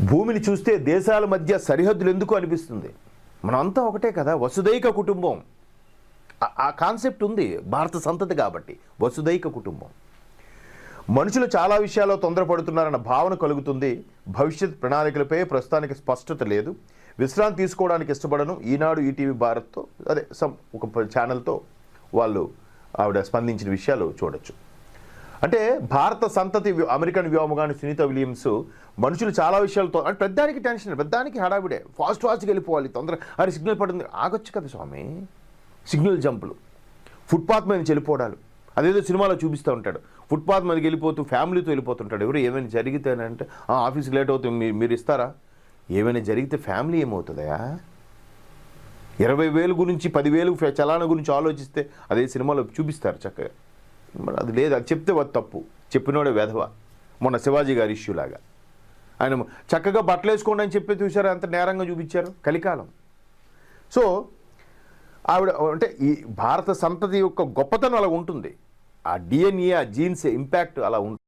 భూమిని చూస్తే దేశాల మధ్య సరిహద్దులు ఎందుకు అనిపిస్తుంది? మనమంతా ఒకటే కదా, వసుదైక కుటుంబం. ఆ కాన్సెప్ట్ ఉంది భారత సంతతి కాబట్టి. వసుదైక కుటుంబం. మనుషులు చాలా విషయాల్లో తొందరపడుతున్నారన్న భావన కలుగుతుంది. భవిష్యత్ ప్రణాళికలపై ప్రస్తుతానికి స్పష్టత లేదు. విశ్రాంతి తీసుకోవడానికి ఇష్టపడను. ఈనాడు ఈటీవీ భారత్తో ఒక ఛానల్తో వాళ్ళు ఆవిడ స్పందించిన విషయాలు చూడొచ్చు. అంటే భారత సంతతి అమెరికన్ వ్యోమగాని సునీత విలియమ్స్ మనుషులు చాలా విషయాలతో అంటే పెద్దానికి టెన్షన్, పెద్దానికి హడావిడే, ఫాస్ట్గా వెళ్ళిపోవాలి, తొందర అని సిగ్నల్ పడుతుంది. ఆగొచ్చు కదా స్వామి. సిగ్నల్ జంపులు, ఫుట్పాత్ మీద వెళ్ళిపోవడాలు, అదేదో సినిమాలో చూపిస్తూ ఉంటాడు. ఫుట్పాత్ మీదకి వెళ్ళిపోతూ ఫ్యామిలీతో వెళ్ళిపోతుంటాడు. ఎవరు ఏమైనా జరిగితేనంటే ఆఫీస్కి లేట్ అవుతుంది, మీరు ఇస్తారా? ఏమైనా జరిగితే ఫ్యామిలీ ఏమవుతుందా? 20,000 గురించి 10,000 చలానా గురించి ఆలోచిస్తే అదే సినిమాలో చూపిస్తారు చక్కగా. మరి అది లేదు, అది చెప్తే అది తప్పు. చెప్పినోడే వెధవ. మొన్న శివాజీ గారి ఇష్యూ లాగా ఆయన చక్కగా బట్టలు వేసుకోండి అని చెప్పి చూసారా ఎంత నేరంగా చూపించారు. కలికాలం. సో ఆవిడ అంటే ఈ భారత సంతతి యొక్క గొప్పతనం అలా ఉంటుంది. ఆ డిఎన్ఏ, ఆ జీన్స్ ఇంపాక్ట్ అలా ఉంటుంది.